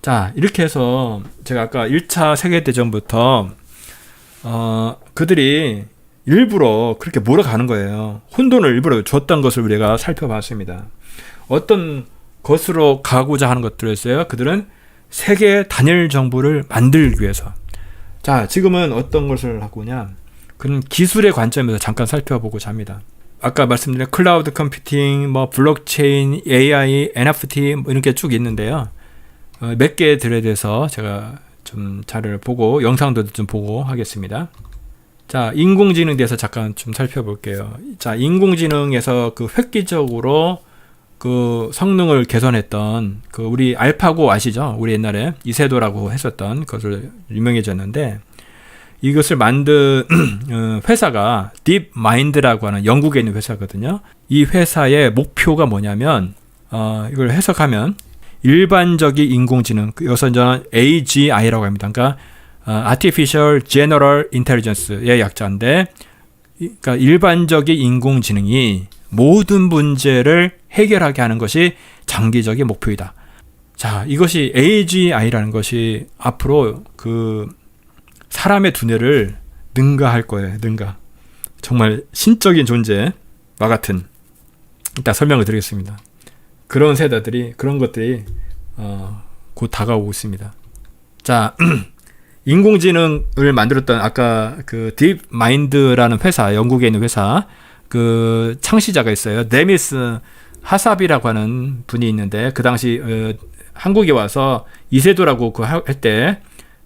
자, 이렇게 해서 제가 아까 1차 세계대전부터 그들이 일부러 그렇게 몰아가는 거예요. 혼돈을 일부러 줬던 것을 우리가 살펴봤습니다. 어떤 것으로 가고자 하는 것들이었어요. 그들은 세계 단일 정부를 만들기 위해서. 자, 지금은 어떤 것을 하고 있냐? 그런 기술의 관점에서 잠깐 살펴보고자 합니다. 아까 말씀드린 클라우드 컴퓨팅, 뭐 블록체인, AI, NFT 뭐 이런 게 쭉 있는데요. 몇 개들에 대해서 제가 좀 자료를 보고 영상도 좀 보고 하겠습니다. 자, 인공지능에 대해서 잠깐 좀 살펴볼게요. 자, 인공지능에서 그 획기적으로 그 성능을 개선했던 그 우리 알파고 아시죠? 우리 옛날에 이세도라고 했었던 것을 유명해졌는데 이것을 만든 회사가 딥마인드라고 하는 영국에 있는 회사거든요. 이 회사의 목표가 뭐냐면 이걸 해석하면 일반적인 인공지능, 여기서 저는 AGI라고 합니다. 그러니까 Artificial General Intelligence의 약자인데, 그러니까 일반적인 인공지능이 모든 문제를 해결하게 하는 것이 장기적인 목표이다. 자, 이것이 AGI라는 것이 앞으로 그 사람의 두뇌를 능가할 거예요. 능가. 정말 신적인 존재와 같은. 이따 설명을 드리겠습니다. 그런 세대들이, 그런 것들이 곧 다가오고 있습니다. 자, 인공지능을 만들었던 아까 그 딥마인드라는 회사, 영국에 있는 회사, 그 창시자가 있어요. 데미스 하삽이라고 하는 분이 있는데, 그 당시 한국에 와서 이세도라고 그 할 때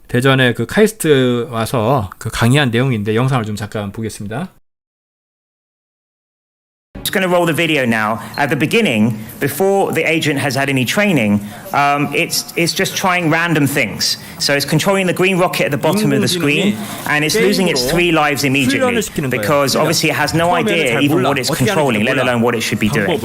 대전에 그 카이스트 와서 그 강의한 내용인데 영상을 좀 잠깐 보겠습니다. Just going to roll the video now. At the beginning, before the agent has had any training, it's just trying random things. So it's controlling the green rocket at the bottom of the screen, and it's losing its 3 lives immediately because obviously it has no idea even what it's controlling, let alone what it should be doing.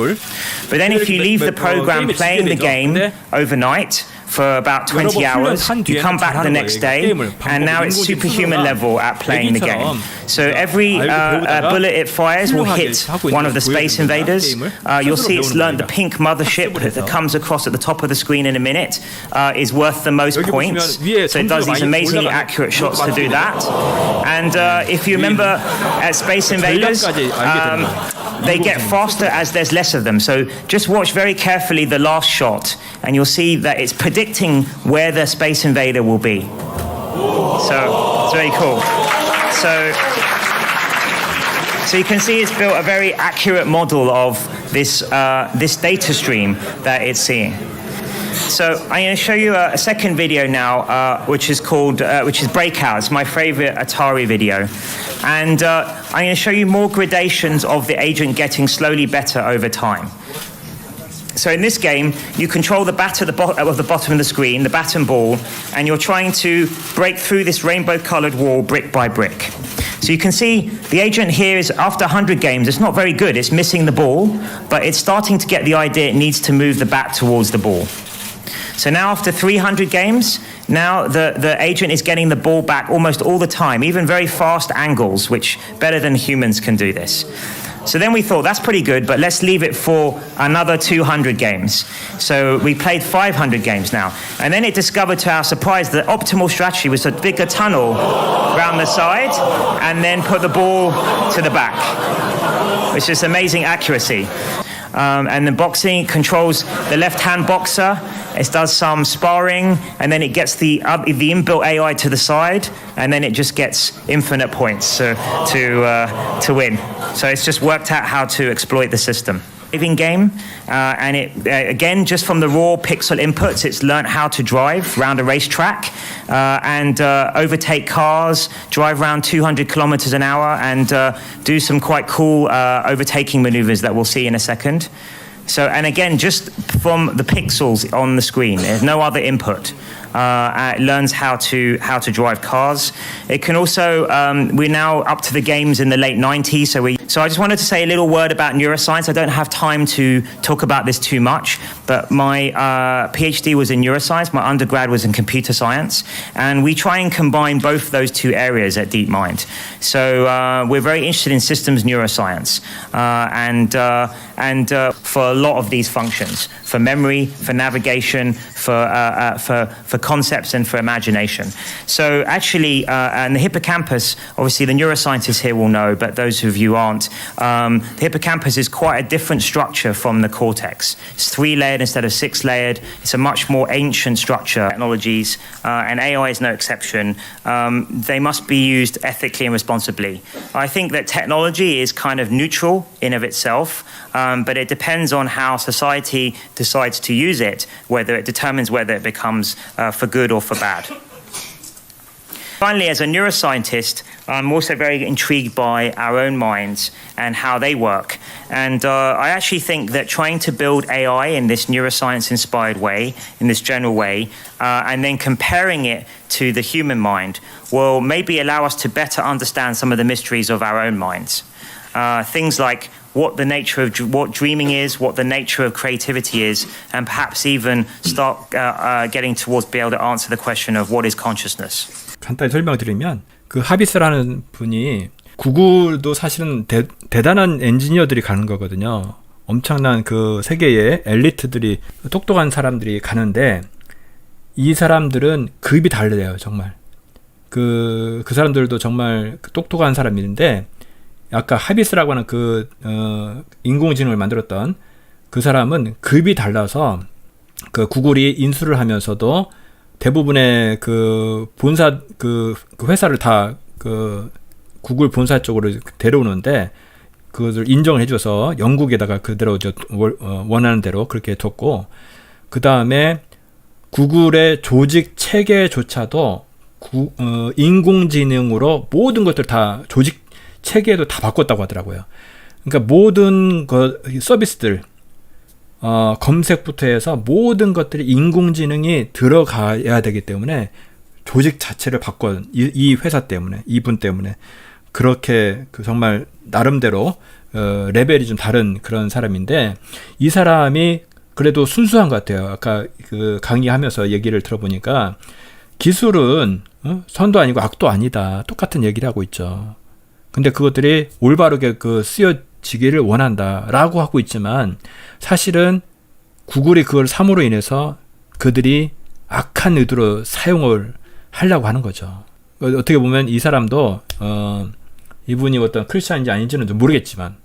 But then if you leave the program playing the game overnight for about 20 hours, you come back the next day, and now it's superhuman level at playing the game. So every bullet it fires will hit one of the space invaders. You'll see it's learned the pink mothership that comes across at the top of the screen in a minute is worth the most points. So it does these amazingly accurate shots to do that. And if you remember at Space Invaders, they get faster as there's less of them. So just watch very carefully the last shot, and you'll see that it's predicting where the Space Invader will be. So it's very cool. So you can see it's built a very accurate model of this data stream that it's seeing. So I'm going to show you a second video now, which is Breakout. It's my favorite Atari video. And I'm going to show you more gradations of the agent getting slowly better over time. So in this game, you control the bat at the bottom of the screen, the bat and ball, and you're trying to break through this rainbow-colored wall brick by brick. So you can see the agent here is, after 100 games, it's not very good. It's missing the ball, but it's starting to get the idea it needs to move the bat towards the ball. So now after 300 games, now the agent is getting the ball back almost all the time, even very fast angles, which better than humans can do this. So then we thought, that's pretty good, but let's leave it for another 200 games. So we played 500 games now. And then it discovered, to our surprise, the optimal strategy was to dig a tunnel around the side and then put the ball to the back, which is amazing accuracy. And the boxing controls the left-hand boxer. It does some sparring, and then it gets the inbuilt AI to the side, and then it just gets infinite points to win. So it's just worked out how to exploit the system. Driving game, and it again, just from the raw pixel inputs, it's learnt how to drive around a racetrack and overtake cars, drive around 200 kilometers an hour, and do some quite cool overtaking maneuvers that we'll see in a second. So, and again, just from the pixels on the screen, there's no other input. It learns how to drive cars. It can also we're now up to the games in the late 90s. So I just wanted to say a little word about neuroscience. I don't have time to talk about this too much, but my PhD was in neuroscience. My undergrad was in computer science, and we try and combine both those two areas at DeepMind. So we're very interested in systems neuroscience and for a lot of these functions, for memory, for navigation, for concepts, and for imagination. So actually, and the hippocampus, obviously the neuroscientists here will know, but those of you aren't, the hippocampus is quite a different structure from the cortex. It's 3-layered instead of 6-layered. It's a much more ancient structure. Technologies, and AI is no exception. They must be used ethically and responsibly. I think that technology is kind of neutral in of itself, but it depends on how society decides to use it, whether it determines whether it becomes for good or for bad. Finally, as a neuroscientist, I'm also very intrigued by our own minds and how they work. And I actually think that trying to build AI in this neuroscience-inspired way, in this general way, and then comparing it to the human mind will maybe allow us to better understand some of the mysteries of our own minds. Things like what the nature of what dreaming is, what the nature of creativity is, and perhaps even start getting towards be able to answer the question of what is consciousness. 간단히 설명드리면 그 하비스라는 분이 구글도 사실은 대단한 엔지니어들이 가는 거거든요. 엄청난 그 세계의 엘리트들이 똑똑한 사람들이 가는데 이 사람들은 급이 달라요. 정말 그 사람들도 정말 똑똑한 사람인데 아까 하비스라고 하는 그 인공지능을 만들었던 그 사람은 급이 달라서 그 구글이 인수를 하면서도 대부분의 그 본사 그 회사를 다 그 구글 본사 쪽으로 데려오는데 그것을 인정을 해줘서 영국에다가 그대로 원하는 대로 그렇게 뒀고, 그 다음에 구글의 조직 체계조차도 인공지능으로 모든 것들 다 조직 체계도 다 바꿨다고 하더라고요. 그러니까 모든 서비스들 검색부터 해서 모든 것들이 인공지능이 들어가야 되기 때문에 조직 자체를 바꾼 이 회사 때문에, 이분 때문에 그렇게 정말 나름대로 레벨이 좀 다른 그런 사람인데, 이 사람이 그래도 순수한 것 같아요. 아까 그 강의하면서 얘기를 들어보니까 기술은 선도 아니고 악도 아니다, 똑같은 얘기를 하고 있죠. 근데 그것들이 올바르게 쓰여지기를 원한다라고 하고 있지만, 사실은 구글이 그걸 삼으로 인해서 그들이 악한 의도로 사용을 하려고 하는 거죠. 어떻게 보면 이 사람도 이분이 어떤 크리스찬인지 아닌지는 좀 모르겠지만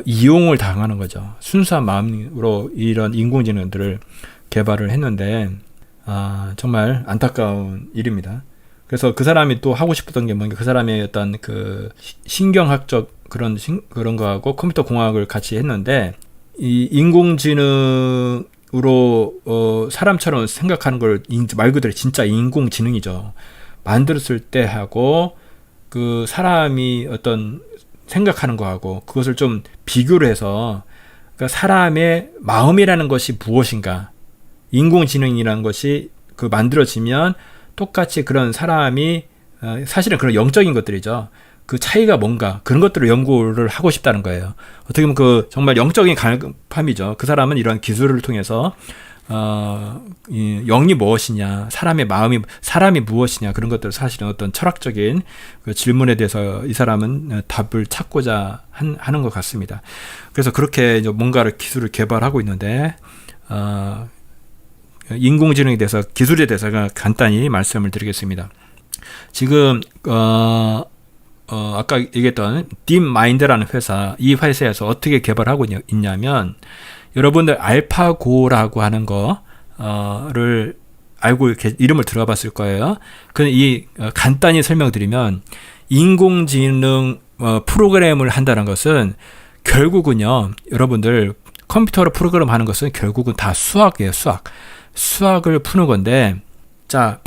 이용을 당하는 거죠. 순수한 마음으로 이런 인공지능들을 개발을 했는데 정말 안타까운 일입니다. 그래서 그 사람이 또 하고 싶었던 게 뭔가, 그 사람의 어떤 그 신경학적 그런 거하고 컴퓨터 공학을 같이 했는데, 이 인공지능으로 사람처럼 생각하는 걸 말 그대로 진짜 인공지능이죠. 만들었을 때 하고 그 사람이 어떤 생각하는 거하고 그것을 좀 비교를 해서, 그러니까 사람의 마음이라는 것이 무엇인가, 인공지능이라는 것이 만들어지면 똑같이 그런 사람이 사실은 그런 영적인 것들이죠. 그 차이가 뭔가, 그런 것들을 연구를 하고 싶다는 거예요. 어떻게 보면 정말 영적인 갈급함이죠. 그 사람은 이런 기술을 통해서 영이 무엇이냐, 사람의 마음이, 사람이 무엇이냐, 그런 것들을 사실은 어떤 철학적인 그 질문에 대해서 이 사람은 답을 찾고자 하는 것 같습니다. 그래서 그렇게 뭔가를 기술을 개발하고 있는데, 인공지능에 대해서, 기술에 대해서 간단히 말씀을 드리겠습니다. 지금 아까 얘기했던 딥마인드라는 회사, 이 회사에서 어떻게 개발하고 있냐면, 여러분들 알파고라고 하는 거를 알고 이렇게 이름을 들어봤을 거예요. 간단히 설명드리면, 인공지능 프로그램을 한다는 것은 결국은요, 여러분들 컴퓨터로 프로그램하는 것은 결국은 다 수학이에요. 수학을 푸는 건데, 자,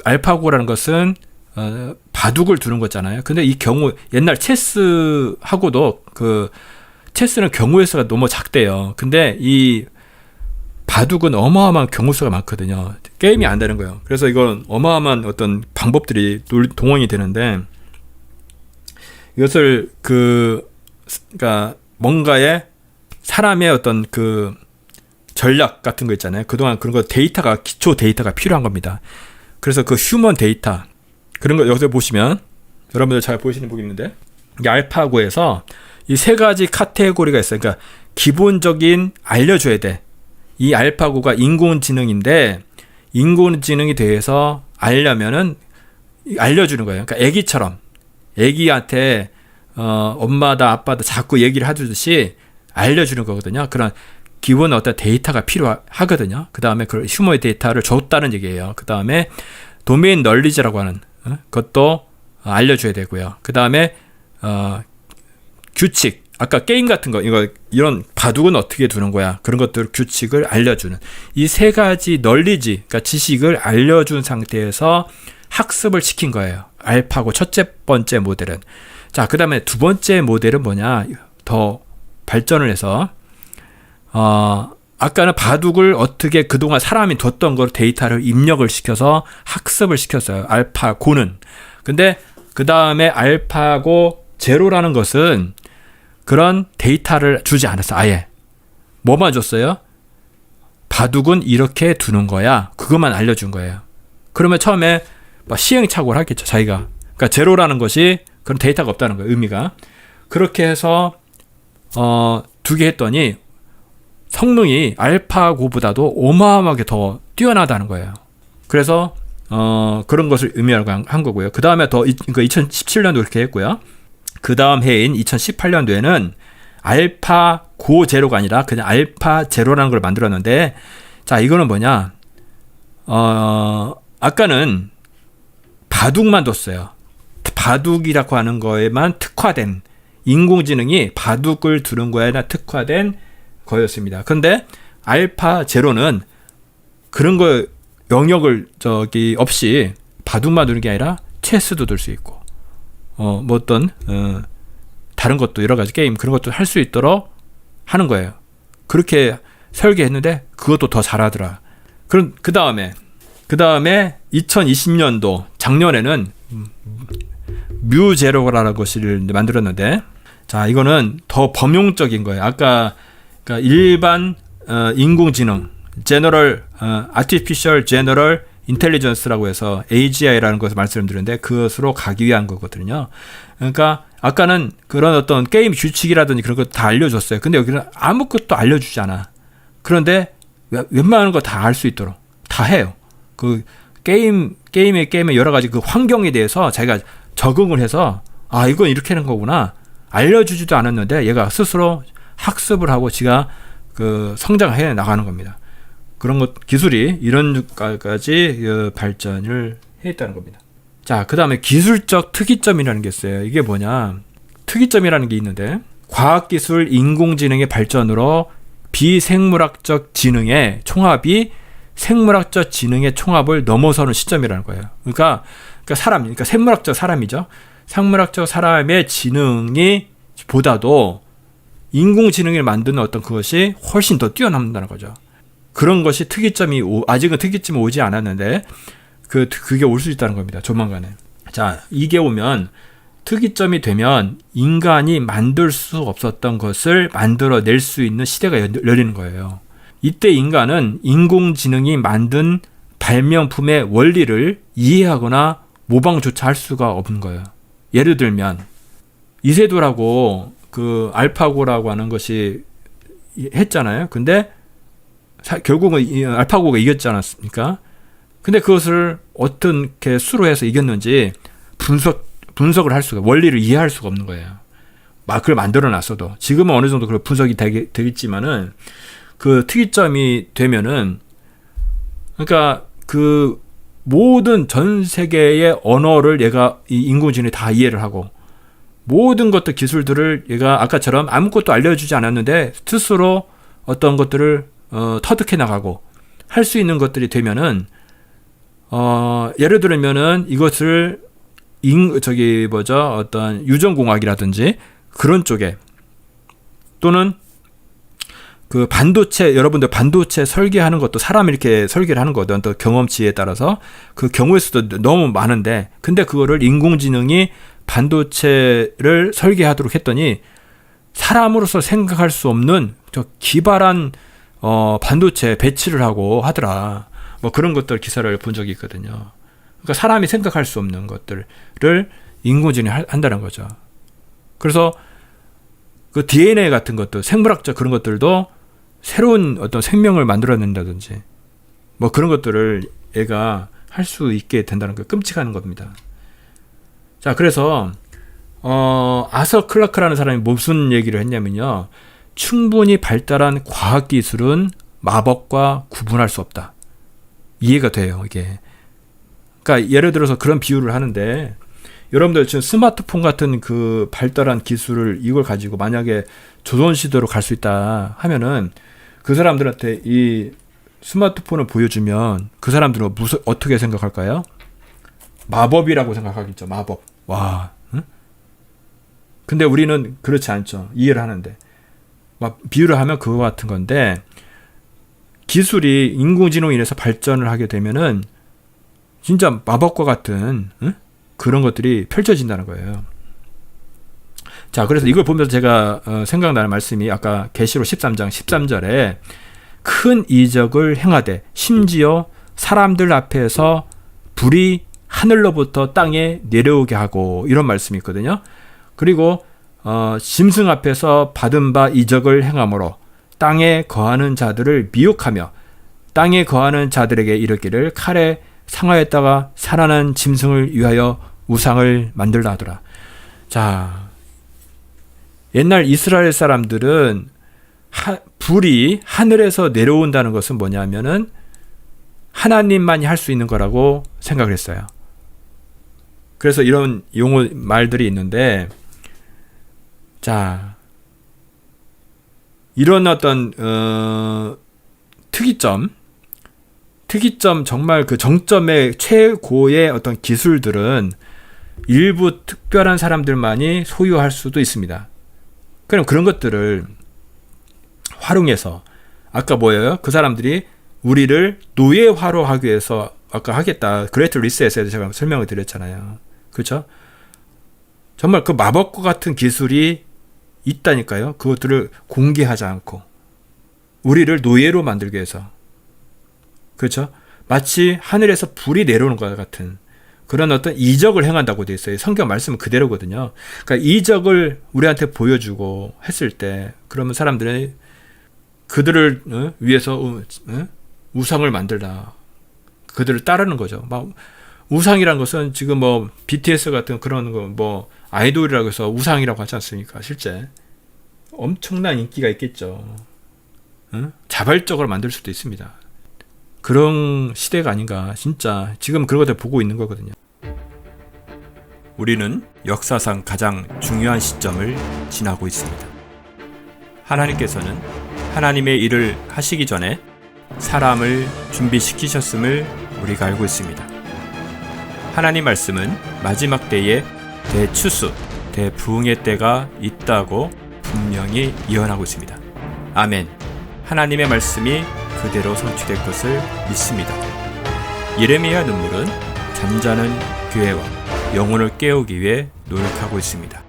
알파고라는 것은 바둑을 두는 거잖아요. 근데 이 경우, 옛날 체스하고도 체스는 경우의 수가 너무 작대요. 근데 이 바둑은 어마어마한 경우 수가 많거든요. 게임이 안 되는 거예요. 그래서 이건 어마어마한 어떤 방법들이 동원이 되는데 이것을 그러니까 뭔가의 사람의 어떤 그 전략 같은 거 있잖아요. 그동안 그런 거 데이터가 기초 데이터가 필요한 겁니다. 그래서 그 휴먼 데이터 그런 거 여기서 보시면 여러분들 잘 보이시는 분 있는데 이 알파고에서 이 세 가지 카테고리가 있어요. 그러니까 기본적인 알려줘야 돼. 이 알파고가 인공지능인데 인공지능에 대해서 알려면은 알려주는 거예요. 그러니까 애기처럼 애기한테 엄마다 아빠다 자꾸 얘기를 해주듯이 알려주는 거거든요. 그런 기본 어떤 데이터가 필요하거든요. 그 다음에 그 휴머의 데이터를 줬다는 얘기예요. 그 다음에 도메인 널리지라고 하는 것도 알려줘야 되고요. 그 다음에 규칙, 아까 게임 같은 거, 이런 바둑은 어떻게 두는 거야? 그런 것들 규칙을 알려주는 이 세 가지 널리지, 그러니까 지식을 알려준 상태에서 학습을 시킨 거예요. 알파고 첫째 번째 모델은. 자, 그 다음에 두 번째 모델은 뭐냐? 더 발전을 해서 아까는 바둑을 어떻게 그동안 사람이 뒀던 걸 데이터를 입력을 시켜서 학습을 시켰어요. 알파고는. 근데 그 다음에 알파고 제로라는 것은 그런 데이터를 주지 않았어. 아예. 뭐만 줬어요? 바둑은 이렇게 두는 거야. 그것만 알려준 거예요. 그러면 처음에 막 시행착오를 하겠죠. 자기가. 그러니까 제로라는 것이 그런 데이터가 없다는 거예요. 의미가. 그렇게 해서 두게 했더니 성능이 알파고보다도 어마어마하게 더 뛰어나다는 거예요. 그래서 그런 것을 의미하고 한 거고요. 그 다음에 더 2017년도 그렇게 했고요. 그 다음 해인 2018년도에는 알파고 제로가 아니라 그냥 알파 제로라는 걸 만들었는데, 자, 이거는 뭐냐? 아까는 바둑만 뒀어요. 바둑이라고 하는 거에만 특화된 인공지능이 바둑을 두는 거에나 특화된 거였습니다. 그런데 알파 제로는 그런 거 영역을 없이 바둑만 두는 게 아니라 체스도 둘 수 있고 뭐 어떤 다른 것도 여러 가지 게임 그런 것도 할 수 있도록 하는 거예요. 그렇게 설계했는데 그것도 더 잘하더라. 그럼 그 다음에 2020년도 작년에는 뮤제로라는 것을 만들었는데, 자, 이거는 더 범용적인 거예요. 아까 그러니까 일반 인공지능 General Artificial General Intelligence라고 해서 AGI라는 것을 말씀드렸는데 그것으로 가기 위한 거거든요. 그러니까 아까는 그런 어떤 게임 규칙이라든지 그런 거 다 알려줬어요. 근데 여기는 아무것도 알려주지 않아. 그런데 웬만한 거 다 알 수 있도록 다 해요. 그 게임의 여러 가지 그 환경에 대해서 자기가 적응을 해서 아, 이건 이렇게 하는 거구나. 알려주지도 않았는데 얘가 스스로 학습을 하고 지가 그 성장해 나가는 겁니다. 그런 것 기술이 이런까지 발전을 했다는 겁니다. 자, 그 다음에 기술적 특이점이라는 게 있어요. 이게 뭐냐? 특이점이라는 게 있는데 과학기술 인공지능의 발전으로 비생물학적 지능의 총합이 생물학적 지능의 총합을 넘어서는 시점이라는 거예요. 그러니까 생물학적 사람이죠. 생물학적 사람의 지능이 보다도 인공지능을 만드는 어떤 그것이 훨씬 더 뛰어넘는다는 거죠. 그런 것이 특이점이 아직은 특이점이 오지 않았는데 그게 올 수 있다는 겁니다. 조만간에. 자, 이게 오면 특이점이 되면 인간이 만들 수 없었던 것을 만들어낼 수 있는 시대가 열리는 거예요. 이때 인간은 인공지능이 만든 발명품의 원리를 이해하거나 모방조차 할 수가 없는 거예요. 예를 들면 이세돌하고 그 알파고라고 하는 것이 했잖아요. 근데 결국은 알파고가 이겼지 않았습니까? 근데 그것을 어떻게 수로해서 이겼는지 분석을 할 수가, 원리를 이해할 수가 없는 거예요. 그걸 만들어 놨어도. 지금은 어느 정도 그런 분석이 되겠지만은 그 특이점이 되면은, 그러니까 그 모든 전 세계의 언어를 얘가 이 인공지능이 다 이해를 하고 모든 것들 기술들을 얘가 아까처럼 아무것도 알려주지 않았는데 스스로 어떤 것들을 터득해 나가고 할 수 있는 것들이 되면은 예를 들면은 이것을 어떤 유전공학이라든지 그런 쪽에 또는 그 반도체, 여러분들 반도체 설계하는 것도 사람이 이렇게 설계를 하는 거든, 또 경험치에 따라서 그 경우의 수도 너무 많은데, 근데 그거를 인공지능이 반도체를 설계하도록 했더니 사람으로서 생각할 수 없는 저 기발한 반도체 배치를 하고 하더라. 뭐 그런 것들 기사를 본 적이 있거든요. 그러니까 사람이 생각할 수 없는 것들을 인공지능이 한다는 거죠. 그래서 그 DNA 같은 것도, 생물학적 그런 것들도 새로운 어떤 생명을 만들어낸다든지 뭐 그런 것들을 얘가 할 수 있게 된다는 거, 끔찍한 겁니다. 자, 그래서 아서 클라크라는 사람이 무슨 얘기를 했냐면요, 충분히 발달한 과학기술은 마법과 구분할 수 없다. 이해가 돼요, 이게. 그러니까 예를 들어서 그런 비유를 하는데, 여러분들 지금 스마트폰 같은 그 발달한 기술을 이걸 가지고 만약에 조선시대로 갈 수 있다 하면은 그 사람들한테 이 스마트폰을 보여주면 그 사람들은 어떻게 생각할까요? 마법이라고 생각하겠죠. 마법. 와. 응? 근데 우리는 그렇지 않죠. 이해를 하는데. 막 비유를 하면 그거 같은 건데, 기술이 인공지능으로 인해서 발전을 하게 되면은 진짜 마법과 같은, 응? 그런 것들이 펼쳐진다는 거예요. 자, 그래서 이걸 보면서 제가 생각나는 말씀이 아까 계시록 13장 13절에 큰 이적을 행하되 심지어 사람들 앞에서 불이 하늘로부터 땅에 내려오게 하고, 이런 말씀이 있거든요. 그리고 짐승 앞에서 받은 바 이적을 행함으로 땅에 거하는 자들을 미혹하며 땅에 거하는 자들에게 이르기를 칼에 상하였다가 살아난 짐승을 위하여 우상을 만들라 하더라. 자, 옛날 이스라엘 사람들은 불이 하늘에서 내려온다는 것은 뭐냐면은 하나님만이 할 수 있는 거라고 생각을 했어요. 그래서 이런 용어 말들이 있는데, 자, 이런 어떤 특이점 정말 그 정점의 최고의 어떤 기술들은 일부 특별한 사람들만이 소유할 수도 있습니다. 그럼 그런 것들을 활용해서, 아까 뭐예요? 그 사람들이 우리를 노예화로 하기 위해서 아까 하겠다. 그레이트 리셋에서 제가 설명을 드렸잖아요. 그렇죠? 정말 그 마법과 같은 기술이 있다니까요. 그것들을 공개하지 않고 우리를 노예로 만들기 위해서. 그렇죠? 마치 하늘에서 불이 내려오는 것 같은 그런 어떤 이적을 행한다고 되어 있어요. 성경 말씀은 그대로거든요. 그러니까 이적을 우리한테 보여주고 했을 때, 그러면 사람들이 그들을 위해서 우상을 만들다. 그들을 따르는 거죠. 막 우상이란 것은 지금 뭐 BTS 같은 그런 거 뭐 아이돌이라고 해서 우상이라고 하지 않습니까? 실제 엄청난 인기가 있겠죠. 자발적으로 만들 수도 있습니다. 그런 시대가 아닌가. 진짜 지금 그런 것들 보고 있는 거거든요. 우리는 역사상 가장 중요한 시점을 지나고 있습니다. 하나님께서는 하나님의 일을 하시기 전에 사람을 준비시키셨음을 우리가 알고 있습니다. 하나님 말씀은 마지막 때에 대추수, 대부흥의 때가 있다고 분명히 예언하고 있습니다. 아멘. 하나님의 말씀이 그대로 성취될 것을 믿습니다. 예레미야 눈물은 잠자는 교회와 영혼을 깨우기 위해 노력하고 있습니다.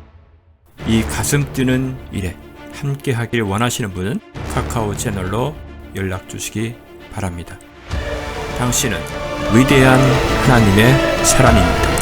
이 가슴 뛰는 일에 함께 하길 원하시는 분은 카카오 채널로 연락 주시기 바랍니다. 당신은 위대한 하나님의 사람입니다.